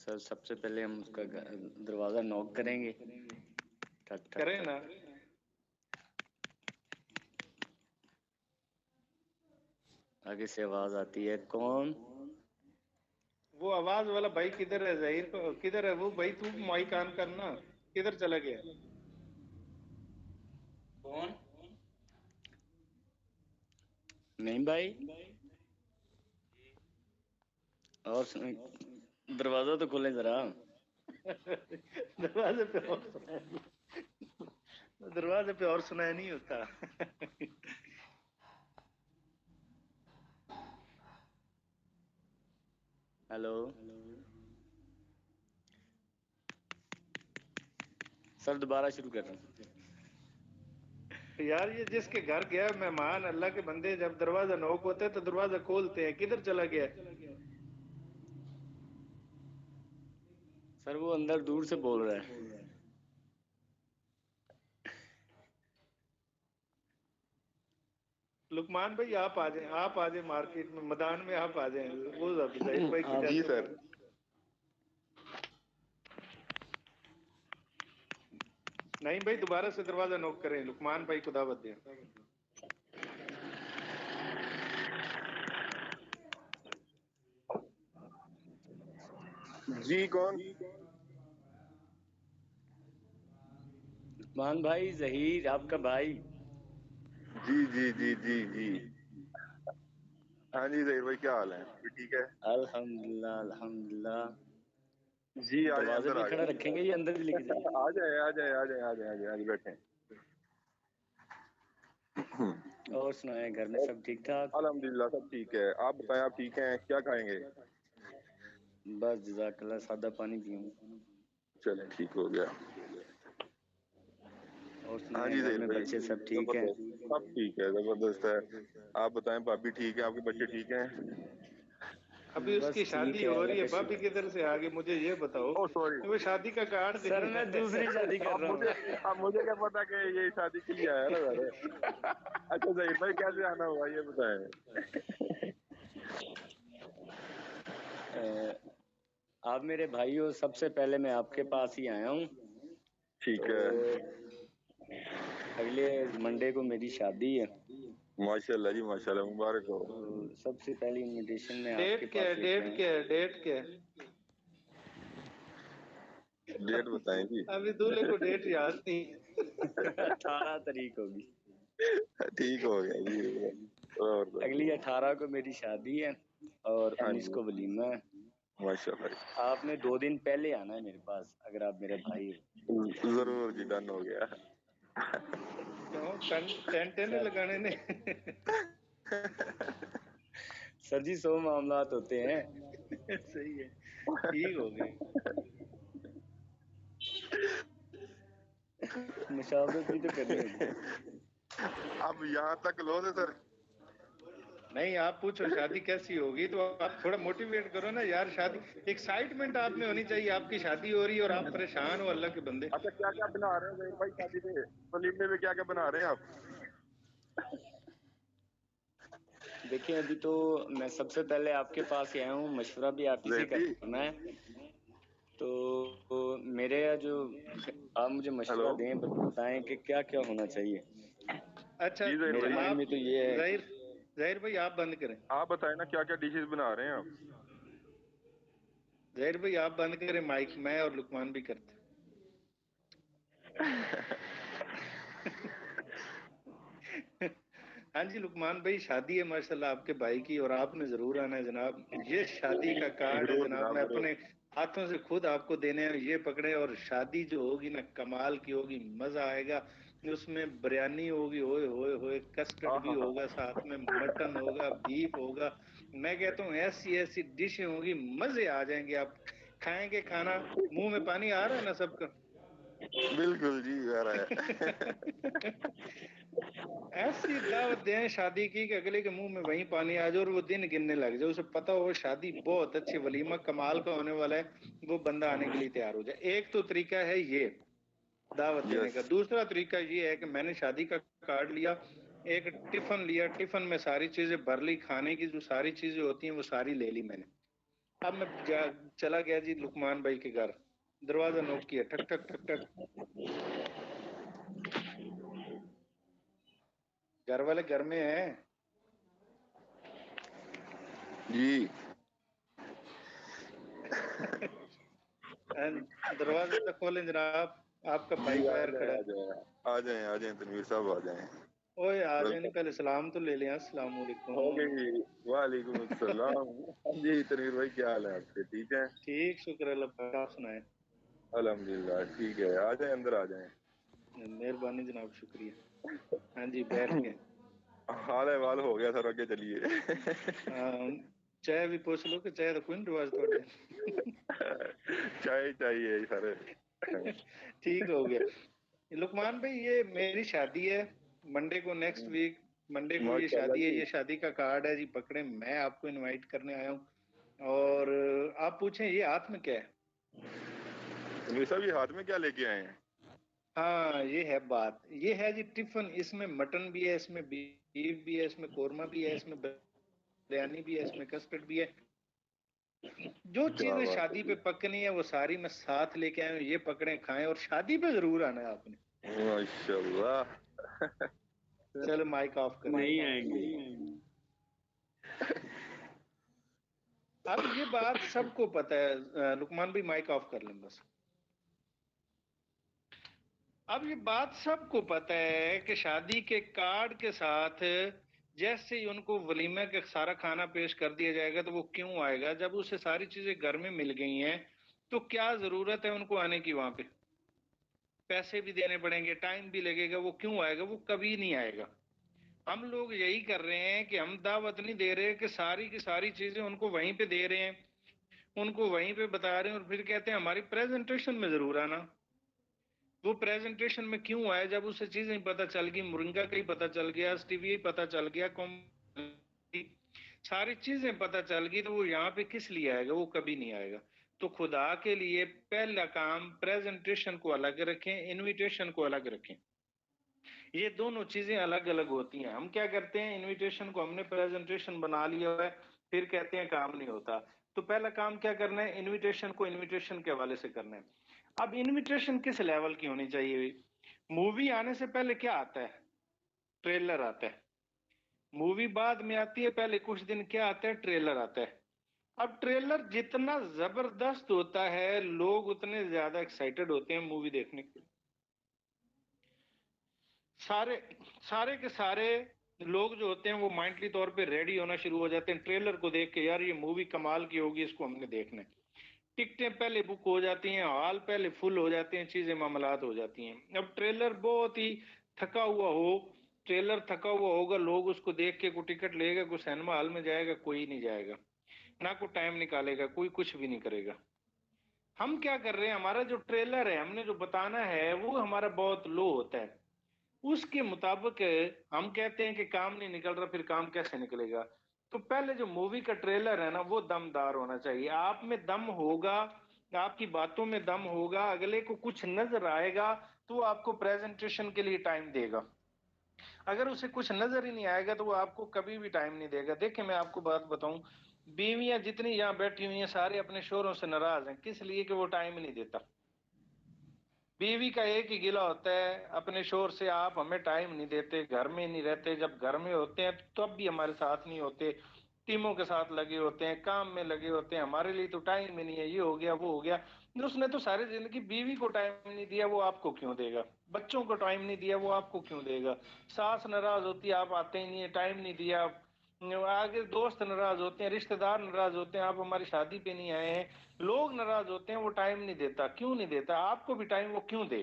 Sir सबसे पहले हम उसका दरवाजा नॉक करेंगे। ठक ठक करें ना। आगे से आवाज आती है, कौन? वो आवाज वाला भाई किधर है? जहीर को किधर है वो भाई? तू माइक ऑन करना, किधर चला गया? कौन? नहीं भाई, और दरवाजा तो खोले जरा। दरवाजे पे और सुनाया दरवाजे पे और सुनाया नहीं होता। हेलो सर, दोबारा शुरू कर रहा हूँ। यार ये जिसके घर गया मेहमान, अल्लाह के बंदे, जब दरवाजा नॉक होता है तो दरवाजा खोलते हैं, किधर चला गया? सर वो अंदर दूर से बोल रहा है। लुकमान भाई आप आ जाए, आप आ जाए मार्केट में, मैदान में आप आ जाए। वो जहीर भाई की जी डेथ सर। नहीं भाई, दोबारा से दरवाजा नॉक करें, लुकमान भाई को दावत दें। जी कौन? मान भाई, जहीर आपका भाई। जी जी जी जी जी। हाँ जी जहीर भाई, क्या हाल है? ठीक है। अल्हम्दुलिल्लाह अल्हम्दुलिल्लाह। जी आ जाए, दरवाजे अंदर पे आ खड़ा गए। रखेंगे या अंदर भी लेके जाएंगे? आ जाए आ जाए आ जाए आ जाए आ जाए आ जाए, बैठे। और सुनाए, घर में सब ठीक ठाक? अल्हम्दुलिल्लाह सब ठीक है। आप बताएं, आप ठीक हैं? क्या खाएंगे? बस जज़ाकल्लाह, सादा पानी पीऊंगा। चलें, ठीक हो गया। और हाँ सुनाए, जी घर जहीर में भाई, बच्चे सब ठीक हैं? जबरदस्त, सब ठीक है, जबरदस्त है। आप बताएं, भाभी ठीक है? आपके बच्चे ठीक हैं? अभी उसकी बस ठीक शादी है, हो अल्लाह रही है, का भाभी शुक्र। किधर से आ गई? मुझे ये बताओ। Oh sorry. वो शादी का कार्ड दे। सर मैं दूसरी शादी कर रहा हूँ। अब मुझे क्या पता कि ये शादी की है ना सर। अच्छा जहीर भाई, कैसे आना हुआ ये बताएं। आप मेरे भाई हो, सबसे पहले मैं आपके पास ही आया हूँ। ठीक तो है। अगले मंडे को मेरी शादी है। माशाल्लाह जी माशाल्लाह, मुबारक हो। तो सबसे पहली इनविटेशन मैं आपके डेट क्या है? पास लेके डेट आया क्या है? डेट क्या है? डेट बताएं जी। अभी दूल्हे को डेट याद नहीं। हूँ। 18 तारीख होगी। ठीक हो गया जी। और अगली 18 को मेरी शादी है और हाँ 19 जी, को वलीमा है। माशाल्लाह। आपने 2 दिन पहले आना है मेरे पास, अगर आप मेरे भाई हो। जरूर जी, डन हो गया। क्यों टेंट नहीं सर लगाने ने? सर जी, 100 मामलात होते हैं। सही है, ठीक हो गए। मुशावरत भी तो करनी होगी। अब यहाँ तक लो दे सर। नहीं, आप पूछो शादी कैसी होगी, तो आप थोड़ा मोटिवेट करो ना यार। शादी एक्साइटमेंट आप में होनी चाहिए। आपकी शादी हो रही है और आप परेशान हो, अल्लाह के बंदे। अच्छा, क्या क्या बना रहे हो जहीर भाई शादी पे? वलीमे में क्या क्या बना रहे हैं आप? देखिए, अभी तो मैं सबसे पहले आपके पास ही आया हूँ, मशवरा भी आप ही से जहीर जी, करना है। तो मेरे जो आप मुझे हेलो। मशवरा दें, बताएं कि क्या क्या होना चाहिए। अच्छा, जी जहीर मेरे भाई, माइंड आप में तो ये है। जाहिर जाहिर भाई आप बंद करें। आप बताएं ना, क्या क्या डिशेस बना रहे हैं आप? जाहिर भाई आप बंद करें माइक, मैं और लुकमान भी करते। हाँ जी लुकमान भाई, शादी है माशाल्लाह आपके भाई की, और आपने जरूर आना है जनाब। ये शादी का कार्ड है जरूर जनाब, जनाब, मैं जरूर। अपने हाथों से खुद आपको देने हैं। ये पकड़े, और शादी जो होगी ना, कमाल की होगी, मजा आएगा। उसमें बिरयानी होगी, होए होए होए, कस्टर्ड भी आहा, होगा, साथ में मटन होगा, बीफ होगा। मैं कहता हूँ ऐसी ऐसी डिशें होगी, मजे आ जाएंगे। आप खाएंगे खाना, मुंह में पानी आ रहा है ना सबका? बिल्कुल जी, आ रहा है। ऐसी दावत दें शादी की कि अगले के मुंह में वहीं पानी आ जाए और वो दिन गिनने लग जाए। उसे पता हो शादी बहुत अच्छी, वलीमा कमाल का होने वाला है, वो बंदा आने के लिए तैयार हो जाए। एक तो तरीका है ये दावत देने यस। का। दूसरा तरीका ये है कि मैंने शादी का कार्ड लिया, एक टिफिन लिया, टिफिन में सारी चीजें भर ली, खाने की जो सारी चीजें होती हैं वो सारी ले ली मैंने। अब मैं चला गया जी लुकमान भाई के घर, दरवाजा नॉक किया, ठक ठक ठक ठक, घर वाले घर में हैं जी। दरवाजा खोलें जनाब, आपका भाई जी, बाहर खड़ा है। आ जाए तनवीर साहब, आ जाए। ओए आ जाए, नहीं पहले सलाम तो ले लें। अस्सलाम वालेकुम। हो गई। वालेकुम अस्सलाम। जी तनवीर भाई, क्या हाल है आपके? ठीक है। ठीक, शुक्र अल्लाह का, आप सुनाए? अल्हम्दुलिल्लाह ठीक है। आ जाए, अंदर आ जाए। मेहरबानी जनाब, शुक्रिया। हाँ जी, बैठ गए। हाल है वाल हो गया सर, आगे चलिए। चाय भी पूछ लो कि चाय तो कोई नहीं रिवाज थोड़े। चाय चाहिए सर। ठीक हो गया। लुकमान भाई, ये मेरी शादी है मंडे को, नेक्स्ट वीक मंडे को ये माशाल्लाह शादी है। जी। ये शादी का कार्ड है जी, पकड़े, मैं आपको इनवाइट करने आया हूँ। और आप पूछें ये हाथ में क्या है? तनवीर साहब, ये हाथ में क्या लेके आए हैं? हाँ, ये है बात, ये है जी टिफिन। इसमें मटन भी है, इसमें बीफ भी है, इसमें कोरमा भी है, इसमें बिरयानी भी है, इसमें कस्टर्ड भी है। जो क्या चीजें बात है शादी पे जी। पकनी है वो सारी मैं साथ लेके आया हूँ। ये पकड़े, खाएं, और शादी पे जरूर आना है आपने। माशाल्लाह। चलो माइक ऑफ कर। नहीं आएंगे। अब ये बात सबको पता है। लुकमान भी माइक ऑफ कर लें बस। अब ये बात सबको पता है कि शादी के कार्ड के साथ जैसे ही उनको वलीमे का सारा खाना पेश कर दिया जाएगा तो वो क्यों आएगा? जब उसे सारी चीजें घर में मिल गई हैं तो क्या जरूरत है उनको आने की? वहां पे पैसे भी देने पड़ेंगे, टाइम भी लगेगा, वो क्यों आएगा? वो कभी नहीं आएगा। हम लोग यही कर रहे हैं कि हम दावत नहीं दे रहे कि सारी की सारी चीजें उनको वहीं पे दे रहे हैं, उनको वहीं पे बता रहे हैं, और फिर कहते हैं हमारी प्रेजेंटेशन में जरूर आना। वो प्रेजेंटेशन में क्यों आया? जब उसे चीजें पता चल गई, मुरंगा का ही पता चल गया, स्टीविया पता चल गया, कॉम सारी चीजें पता चल गई, तो वो यहाँ पे किस लिए आएगा? वो कभी नहीं आएगा। तो खुदा के लिए पहला काम, प्रेजेंटेशन को अलग रखें, इनविटेशन को अलग रखें। ये दोनों चीजें अलग अलग होती हैं। हम क्या करते हैं, इनविटेशन को हमने प्रेजेंटेशन बना लिया है, फिर कहते हैं काम नहीं होता। तो पहला काम क्या करना है, इनविटेशन को इनविटेशन के हवाले से करना है। अब इनविटेशन किस लेवल की होनी चाहिए? मूवी आने से पहले क्या आता है? ट्रेलर आता है। मूवी बाद में आती है, पहले कुछ दिन क्या आता है? ट्रेलर आता है। अब ट्रेलर जितना जबरदस्त होता है, लोग उतने ज्यादा एक्साइटेड होते हैं मूवी देखने के लिए। सारे सारे के सारे लोग जो होते हैं वो माइंडली तौर पे रेडी होना शुरू हो जाते हैं ट्रेलर को देख के। यार ये मूवी कमाल की होगी, इसको हमने देखना है। टिकटें पहले बुक हो जाती हैं, हॉल पहले फुल हो जाते हैं, चीजें मामलात हो जाती हैं। अब ट्रेलर बहुत ही थका हुआ हो, ट्रेलर थका हुआ होगा, लोग उसको देख के कोई टिकट लेगा, कोई सिनेमा हॉल में जाएगा? कोई नहीं जाएगा, ना कोई टाइम निकालेगा, कोई कुछ भी नहीं करेगा। हम क्या कर रहे हैं, हमारा जो ट्रेलर है, हमने जो बताना है वो हमारा बहुत लो होता है। उसके मुताबिक हम कहते हैं कि काम नहीं निकल रहा, फिर काम कैसे निकलेगा? तो पहले जो मूवी का ट्रेलर है ना, वो दमदार होना चाहिए। आप में दम होगा, आपकी बातों में दम होगा, अगले को कुछ नजर आएगा तो वो आपको प्रेजेंटेशन के लिए टाइम देगा। अगर उसे कुछ नजर ही नहीं आएगा तो वो आपको कभी भी टाइम नहीं देगा। देखिए, मैं आपको बात बताऊं, बीवियां जितनी यहाँ बैठी हुई हैं सारे अपने शोहरों से नाराज हैं। किस लिए? कि वो टाइम नहीं देता। बीवी का एक ही गिला होता है अपने शोहर से, आप हमें टाइम नहीं देते, घर में नहीं रहते। जब घर में होते हैं तब भी हमारे साथ नहीं होते, टीमों के साथ लगे होते हैं, काम में लगे होते हैं, हमारे लिए तो टाइम ही नहीं है। ये हो गया, वो हो गया। उसने तो सारी जिंदगी बीवी को टाइम नहीं दिया, वो आपको क्यों देगा? बच्चों को टाइम नहीं दिया, वो आपको क्यों देगा? सास नाराज होती है, आप आते ही नहीं है, टाइम नहीं दिया। आगे दोस्त नाराज होते हैं, रिश्तेदार नाराज होते हैं, आप हमारी शादी पे नहीं आए हैं। लोग नाराज होते हैं, वो टाइम नहीं देता। क्यों नहीं देता? आपको भी टाइम वो क्यों दे?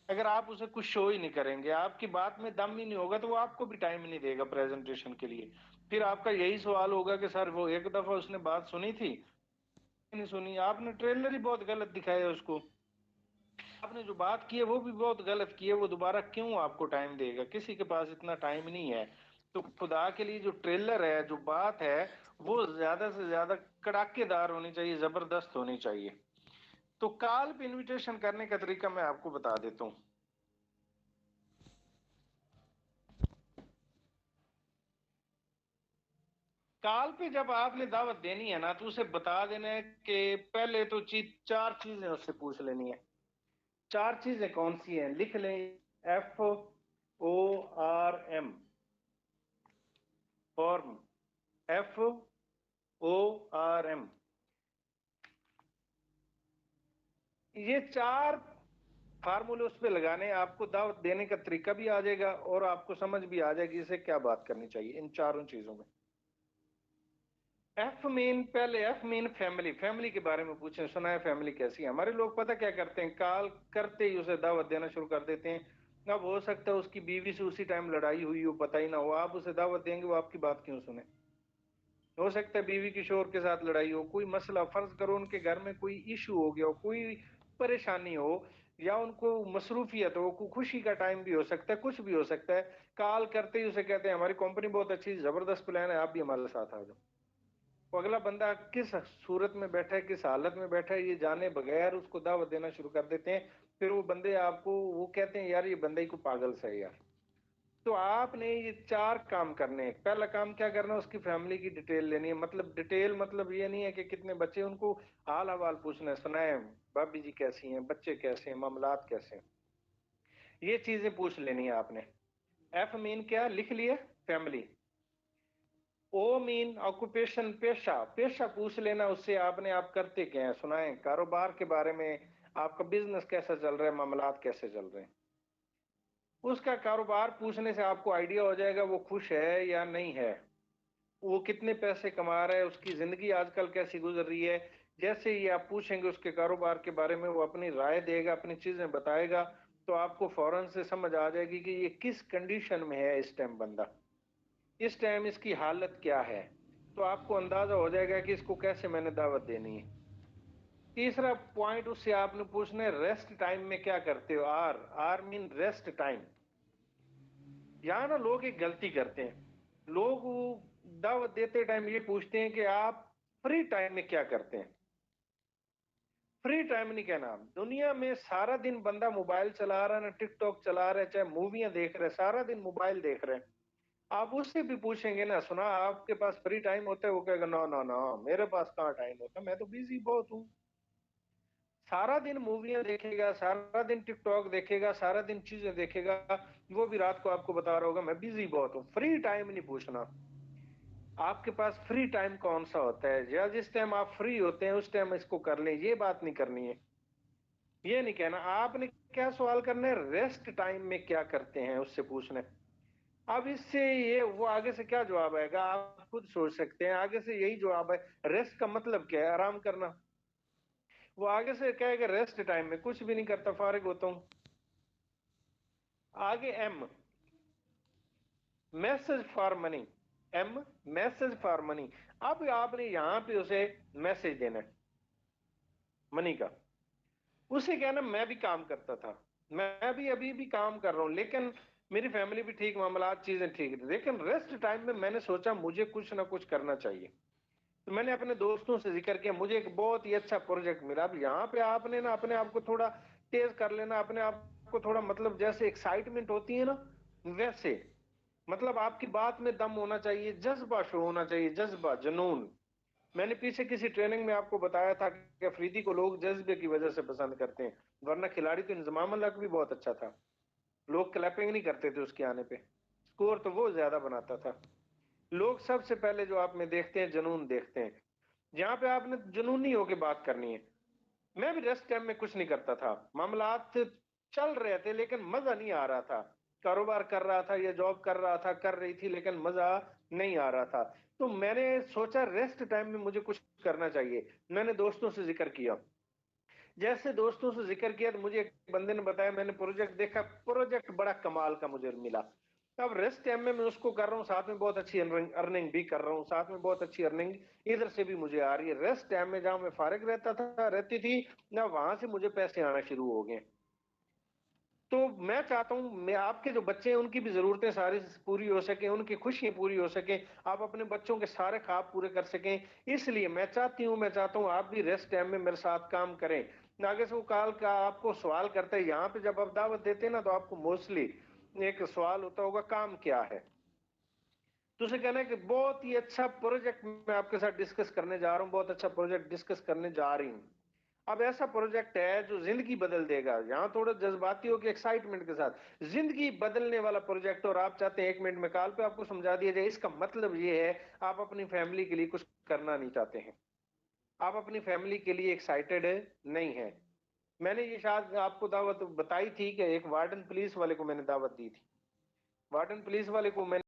अगर आप उसे कुछ शो ही नहीं करेंगे, आपकी बात में दम ही नहीं होगा, तो वो आपको भी टाइम नहीं देगा प्रेजेंटेशन के लिए। फिर आपका यही सवाल होगा कि सर वो एक दफा उसने बात सुनी थी, नहीं सुनी, आपने ट्रेलर ही बहुत गलत दिखाया उसको, आपने जो बात की है वो भी बहुत गलत की है, वो दोबारा क्यों आपको टाइम देगा? किसी के पास इतना टाइम नहीं है। तो खुदा के लिए जो ट्रेलर है, जो बात है, वो ज्यादा से ज्यादा कड़ाकेदार होनी चाहिए, जबरदस्त होनी चाहिए। तो कॉल पे इनविटेशन करने का तरीका मैं आपको बता देता हूँ। काल पे जब आपने दावत देनी है ना तो उसे बता देना है कि पहले तो चार चीजें उससे पूछ लेनी है। चार चीजें कौन सी हैं, लिख लें। FORM, form, FORM। ये चार फार्मूले उस पे लगाने, आपको दावत देने का तरीका भी आ जाएगा और आपको समझ भी आ जाएगी इसे क्या बात करनी चाहिए इन चारों चीजों में। एफ मीन, पहले एफ मीन फैमिली, फैमिली के बारे में पूछें, सुना है फैमिली कैसी है। हमारे लोग पता क्या करते हैं, कॉल करते ही उसे दावत देना शुरू कर देते हैं। अब हो सकता है उसकी बीवी से उसी टाइम लड़ाई हुई हो, पता ही ना हो, आप उसे दावत देंगे वो आपकी बात क्यों सुने। हो सकता है बीवी किशोर के साथ लड़ाई हो, कोई मसला, फर्ज करो उनके घर में कोई इशू हो गया हो, कोई परेशानी हो, या उनको मसरूफियत हो, कोई खुशी का टाइम भी हो सकता है, कुछ भी हो सकता है। कॉल करते ही उसे कहते हैं हमारी कंपनी बहुत अच्छी जबरदस्त प्लान है, आप भी हमारे साथ आ जाओ। वो अगला बंदा किस सूरत में बैठा है, किस हालत में बैठा है, ये जाने बगैर उसको दावत देना शुरू कर देते हैं। फिर वो बंदे आपको वो कहते हैं यार ये बंदा ही को पागल सा है यार। तो आपने ये चार काम करने हैं। पहला काम क्या करना है, उसकी फैमिली की डिटेल लेनी है। मतलब डिटेल मतलब ये नहीं है कि कितने बच्चे, उनको हाल हवाल पूछना है, सुनाए भाभी जी कैसी हैं, बच्चे कैसे हैं, मामलात कैसे हैं, ये चीजें पूछ लेनी है आपने। एफ मीन क्या लिख लिए, फैमिली। ओ मीन ऑक्यूपेशन, पेशा, पेशा पूछ लेना उससे, आपने आप करते क्या हैं, सुनाए कारोबार के बारे में, आपका बिजनेस कैसा चल रहा है, मामलात कैसे चल रहे हैं। उसका कारोबार पूछने से आपको आइडिया हो जाएगा वो खुश है या नहीं है, वो कितने पैसे कमा रहा है, उसकी जिंदगी आजकल कैसी गुजर रही है। जैसे ही आप पूछेंगे उसके कारोबार के बारे में, वो अपनी राय देगा, अपनी चीजें बताएगा, तो आपको फौरन से समझ आ जाएगी कि ये किस कंडीशन में है इस टाइम बंदा, इस टाइम इसकी हालत क्या है। तो आपको अंदाजा हो जाएगा कि इसको कैसे मैंने दावत देनी है। तीसरा पॉइंट उससे आपने पूछना है, रेस्ट टाइम में क्या करते हो। R, R mean rest time. यहाँ ना लोग एक गलती करते हैं, लोग दावत देते टाइम ये पूछते हैं कि आप फ्री टाइम में क्या करते हैं। फ्री टाइम नहीं कहना, दुनिया में सारा दिन बंदा मोबाइल चला रहा है ना, टिकटॉक चला रहा है, चाहे मूवियां देख रहे हैं, सारा दिन मोबाइल देख रहे हैं। आप उससे भी पूछेंगे ना, सुना आपके पास फ्री टाइम होता है, वो कहेगा नो नो नो मेरे पास कहाँ टाइम होता, मैं तो बिजी बहुत हूँ। सारा दिन मूवियां देखेगा, सारा दिन टिकटॉक देखेगा, सारा दिन चीजें देखेगा, वो भी रात को आपको बता रहा होगा मैं बिजी बहुत हूँ। फ्री टाइम नहीं पूछना, आपके पास फ्री टाइम कौन सा होता है, या जिस टाइम आप फ्री होते हैं उस टाइम इसको कर लें, ये बात नहीं करनी है। ये नहीं कहना, आपने क्या सवाल करना है, रेस्ट टाइम में क्या करते हैं उससे पूछना है। अब इससे ये वो आगे से क्या जवाब आएगा आप खुद सोच सकते हैं। आगे से यही जवाब है। रेस्ट का मतलब क्या है, आराम करना। वो आगे से कहेगा रेस्ट टाइम में कुछ भी नहीं करता, फारिग होता हूं। आगे M, message for money. M, message for money. अब आपने यहां पे उसे मैसेज देना है मनी का। उसे कहना मैं भी काम करता था, मैं भी अभी भी काम कर रहा हूं, लेकिन मेरी फैमिली भी ठीक, मामला चीजें ठीक, लेकिन रेस्ट टाइम में मैंने सोचा मुझे कुछ ना कुछ करना चाहिए। तो मैंने अपने दोस्तों से जिक्र किया, मुझे एक बहुत ही अच्छा प्रोजेक्ट मिला। अब यहाँ पे आपने ना अपने आप को थोड़ा तेज कर लेना, अपने आप को थोड़ा, मतलब जैसे एक्साइटमेंट होती है ना वैसे, मतलब आपकी बात में दम होना चाहिए, जज्बा शो होना चाहिए, जज्बा, जुनून। मैंने पीछे किसी ट्रेनिंग में आपको बताया था कि अफरीदी को लोग जज्बे की वजह से पसंद करते हैं, वरना खिलाड़ी तो इंजमाम अल्लाह भी बहुत अच्छा था, लोग क्लैपिंग नहीं करते थे उसके आने पे, स्कोर तो वो ज्यादा बनाता था। लोग सबसे पहले जो आप में देखते हैं जुनून देखते हैं। जहां पे आपने जुनूनी होके बात करनी है। मैं भी रेस्ट टाइम में कुछ नहीं करता था, मामलात चल रहे थे लेकिन मजा नहीं आ रहा था, कारोबार कर रहा था या जॉब कर रहा था, कर रही थी, लेकिन मजा नहीं आ रहा था। तो मैंने सोचा रेस्ट टाइम में मुझे कुछ करना चाहिए। मैंने दोस्तों से जिक्र किया, जैसे दोस्तों से जिक्र किया तो मुझे एक बंदे ने बताया, मैंने प्रोजेक्ट देखा, प्रोजेक्ट बड़ा कमाल का मुझे मिला। अब रेस्ट टाइम में मैं उसको कर रहा हूँ, साथ में बहुत अच्छी अर्निंग भी कर रहा हूँ, साथ में बहुत अच्छी अर्निंग इधर से भी मुझे आ रही है। रेस्ट टाइम में जहां मैं फारिग रहता था, रहती थी ना, वहां से मुझे पैसे आना शुरू हो गए। तो मैं चाहता हूं मैं आपके जो बच्चे हैं उनकी भी जरूरतें सारी पूरी हो सके, उनकी खुशियां पूरी हो सके, आप अपने बच्चों के सारे ख्वाब पूरे कर सकें। इसलिए मैं चाहता हूं आप भी रेस्ट टाइम में मेरे साथ काम करें। आगे से वो काल का आपको सवाल करते हैं, यहाँ पे जब आप दावत देते हैं ना, तो आपको मोस्टली एक सवाल होता होगा काम क्या है। तो उसे कहना है कि बहुत ही अच्छा प्रोजेक्ट मैं आपके साथ डिस्कस करने जा रहा हूँ, बहुत अच्छा प्रोजेक्ट डिस्कस करने जा रही हूँ। अब ऐसा प्रोजेक्ट है जो जिंदगी बदल देगा, यहाँ थोड़ा जज्बाती हो के एक्साइटमेंट के साथ जिंदगी बदलने वाला प्रोजेक्ट, और आप चाहते हैं 1 मिनट में कॉल पे आपको समझा दिया जाए। इसका मतलब ये है आप अपनी फैमिली के लिए कुछ करना नहीं चाहते हैं, आप अपनी फैमिली के लिए एक्साइटेड नहीं है। मैंने ये शायद आपको दावत बताई थी कि एक वार्डन पुलिस वाले को मैंने दावत दी थी। वार्डन पुलिस वाले को मैंने